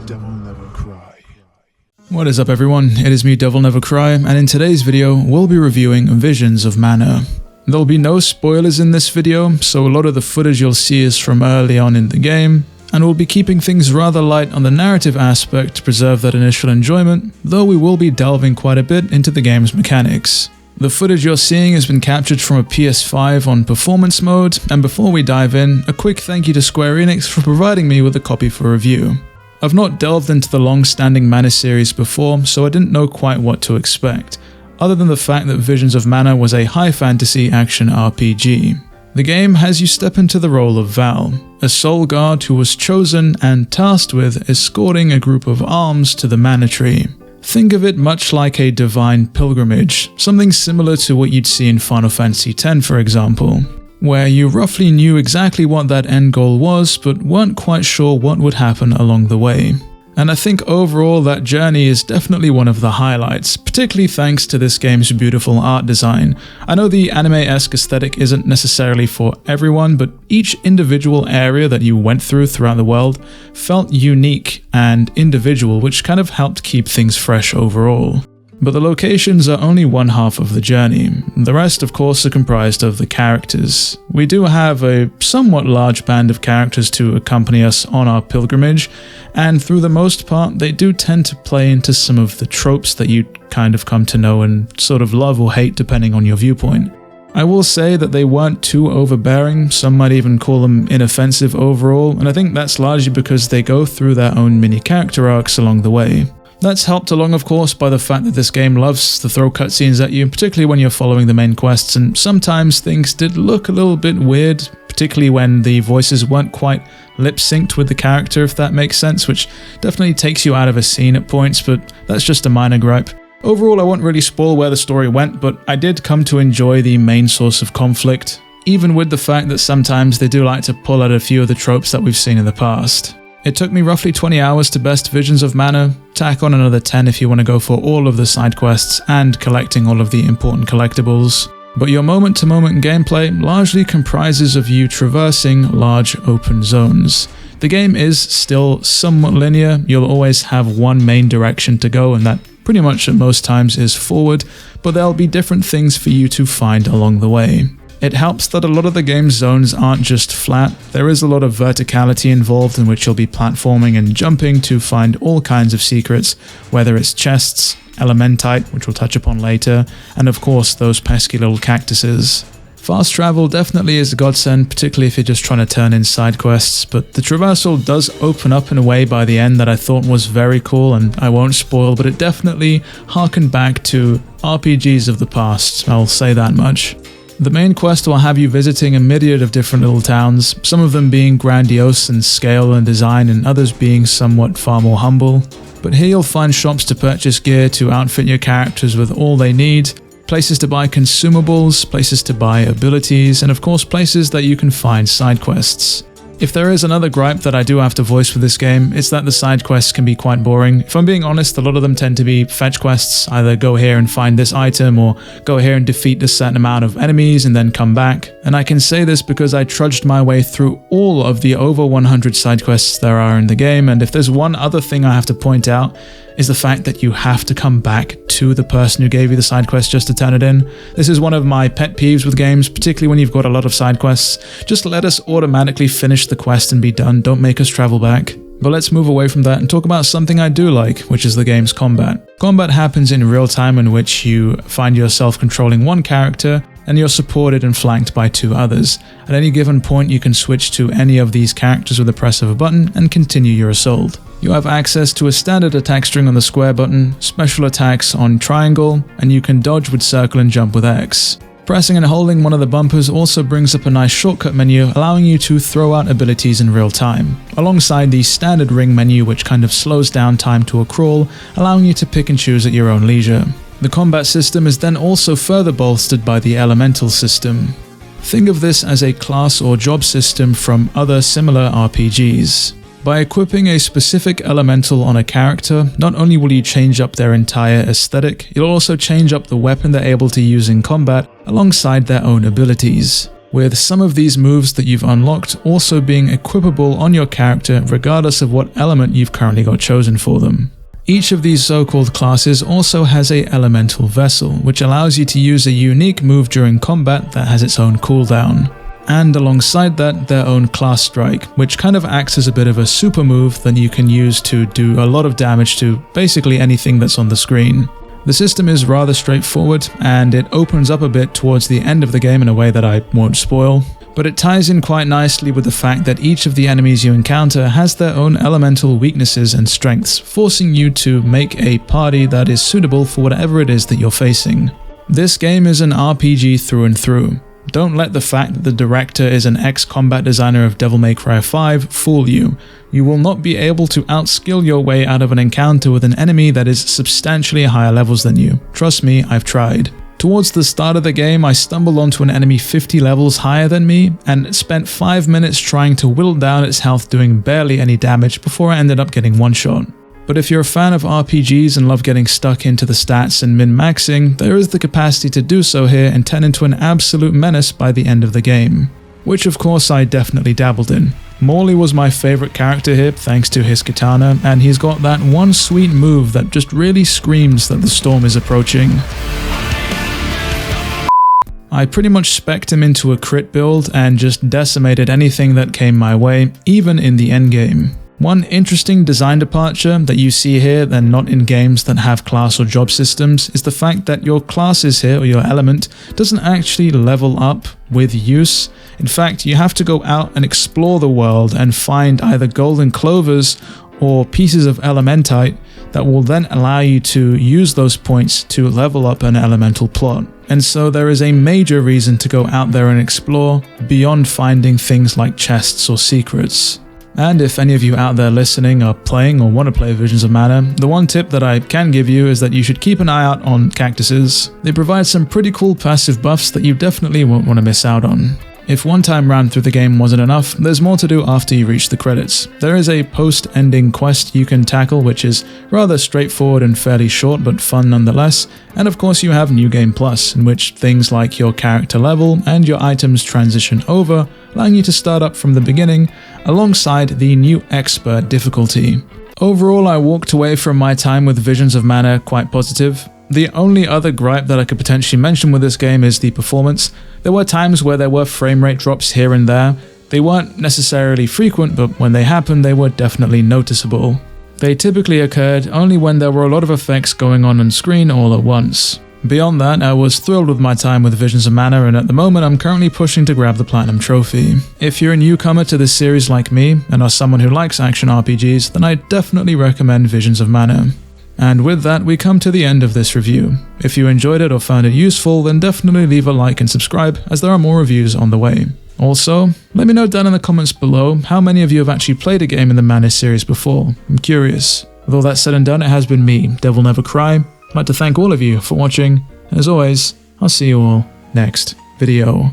DevilNeverCry. What is up everyone, it is me DevilNeverCry, and in today's video we'll be reviewing Visions of Mana. There'll be no spoilers in this video, so a lot of the footage you'll see is from early on in the game, and we'll be keeping things rather light on the narrative aspect to preserve that initial enjoyment, though we will be delving quite a bit into the game's mechanics. The footage you're seeing has been captured from a PS5 on performance mode, and before we dive in, a quick thank you to Square Enix for providing me with a copy for review. I've not delved into the long-standing Mana series before, so I didn't know quite what to expect, other than the fact that Visions of Mana was a high fantasy action RPG. The game has you step into the role of Val, a soul guard who was chosen and tasked with escorting a group of alms to the Mana Tree. Think of it much like a divine pilgrimage, something similar to what you'd see in Final Fantasy X for example, where you roughly knew exactly what that end goal was but weren't quite sure what would happen along the way. And I think overall that journey is definitely one of the highlights, particularly thanks to this game's beautiful art design. I know the anime-esque aesthetic isn't necessarily for everyone, but each individual area that you went through throughout the world felt unique and individual, which kind of helped keep things fresh overall. But the locations are only one half of the journey. The rest, of course, are comprised of the characters. We do have a somewhat large band of characters to accompany us on our pilgrimage, and through the most part, they do tend to play into some of the tropes that you kind of come to know and sort of love or hate depending on your viewpoint. I will say that they weren't too overbearing, some might even call them inoffensive overall, and I think that's largely because they go through their own mini character arcs along the way. That's helped along, of course, by the fact that this game loves to throw cutscenes at you, particularly when you're following the main quests, and sometimes things did look a little bit weird, particularly when the voices weren't quite lip-synced with the character, if that makes sense, which definitely takes you out of a scene at points, but that's just a minor gripe. Overall, I won't really spoil where the story went, but I did come to enjoy the main source of conflict, even with the fact that sometimes they do like to pull out a few of the tropes that we've seen in the past. It took me roughly 20 hours to best Visions of Mana, tack on another 10 if you want to go for all of the side quests and collecting all of the important collectibles. But your moment-to-moment gameplay largely comprises of you traversing large open zones. The game is still somewhat linear, you'll always have one main direction to go, and that pretty much at most times is forward, but there'll be different things for you to find along the way. It helps that a lot of the game's zones aren't just flat, there is a lot of verticality involved in which you'll be platforming and jumping to find all kinds of secrets, whether it's chests, elementite, which we'll touch upon later, and of course those pesky little cactuses. Fast travel definitely is a godsend, particularly if you're just trying to turn in side quests, but the traversal does open up in a way by the end that I thought was very cool, and I won't spoil, but it definitely harkened back to RPGs of the past, I'll say that much. The main quest will have you visiting a myriad of different little towns, some of them being grandiose in scale and design and others being somewhat far more humble. But here you'll find shops to purchase gear to outfit your characters with all they need, places to buy consumables, places to buy abilities, and of course places that you can find side quests. If there is another gripe that I do have to voice for this game, it's that the side quests can be quite boring. If I'm being honest, a lot of them tend to be fetch quests, either go here and find this item or go here and defeat a certain amount of enemies and then come back. And I can say this because I trudged my way through all of the over 100 side quests there are in the game, and if there's one other thing I have to point out, is the fact that you have to come back to the person who gave you the side quest just to turn it in. This is one of my pet peeves with games, particularly when you've got a lot of side quests. Just let us automatically finish the quest and be done, don't make us travel back. But let's move away from that and talk about something I do like, which is the game's combat. Combat happens in real time, in which you find yourself controlling one character and you're supported and flanked by two others. At any given point you can switch to any of these characters with the press of a button and continue your assault. You have access to a standard attack string on the square button, special attacks on triangle, and you can dodge with circle and jump with X. Pressing and holding one of the bumpers also brings up a nice shortcut menu, allowing you to throw out abilities in real time, alongside the standard ring menu which kind of slows down time to a crawl, allowing you to pick and choose at your own leisure. The combat system is then also further bolstered by the elemental system. Think of this as a class or job system from other similar RPGs. By equipping a specific elemental on a character, not only will you change up their entire aesthetic, you'll also change up the weapon they're able to use in combat alongside their own abilities. with some of these moves that you've unlocked also being equipable on your character regardless of what element you've currently got chosen for them. Each of these so-called classes also has a elemental vessel, which allows you to use a unique move during combat that has its own cooldown. And alongside that, their own class strike, which kind of acts as a bit of a super move that you can use to do a lot of damage to basically anything that's on the screen. The system is rather straightforward, and it opens up a bit towards the end of the game in a way that I won't spoil, but it ties in quite nicely with the fact that each of the enemies you encounter has their own elemental weaknesses and strengths, forcing you to make a party that is suitable for whatever it is that you're facing. This game is an RPG through and through. Don't let the fact that the director is an ex-combat designer of DevilNeverCry 5 fool you. You will not be able to outskill your way out of an encounter with an enemy that is substantially higher levels than you. Trust me, I've tried. Towards the start of the game, I stumbled onto an enemy 50 levels higher than me, and spent 5 minutes trying to whittle down its health doing barely any damage before I ended up getting one shot. But if you're a fan of RPGs and love getting stuck into the stats and min-maxing, there is the capacity to do so here and turn into an absolute menace by the end of the game. Which of course I definitely dabbled in. Morley was my favourite character here thanks to his katana, and he's got that one sweet move that just really screams that the storm is approaching. I pretty much spec'd him into a crit build and just decimated anything that came my way, even in the endgame. One interesting design departure that you see here and not in games that have class or job systems is the fact that your classes here, or your element, doesn't actually level up with use. In fact, you have to go out and explore the world and find either golden clovers or pieces of elementite that will then allow you to use those points to level up an elemental plot. And so there is a major reason to go out there and explore beyond finding things like chests or secrets. And if any of you out there listening are playing or want to play Visions of Mana, the one tip that I can give you is that you should keep an eye out on cactuses. They provide some pretty cool passive buffs that you definitely won't want to miss out on. If one time round through the game wasn't enough, there's more to do after you reach the credits. There is a post-ending quest you can tackle which is rather straightforward and fairly short but fun nonetheless, and of course you have New Game Plus, in which things like your character level and your items transition over, allowing you to start up from the beginning, alongside the new Expert difficulty. Overall, I walked away from my time with Visions of Mana quite positive. The only other gripe that I could potentially mention with this game is the performance. There were times where there were frame rate drops here and there. They weren't necessarily frequent, but when they happened, they were definitely noticeable. They typically occurred only when there were a lot of effects going on screen all at once. Beyond that, I was thrilled with my time with Visions of Mana, and at the moment I'm currently pushing to grab the Platinum Trophy. If you're a newcomer to this series like me, and are someone who likes action RPGs, then I definitely recommend Visions of Mana. And with that, we come to the end of this review. If you enjoyed it or found it useful, then definitely leave a like and subscribe, as there are more reviews on the way. Also, let me know down in the comments below how many of you have actually played a game in the Mana series before. I'm curious. With all that said and done, it has been me, DevilNeverCry. I'd like to thank all of you for watching, and as always, I'll see you all next video.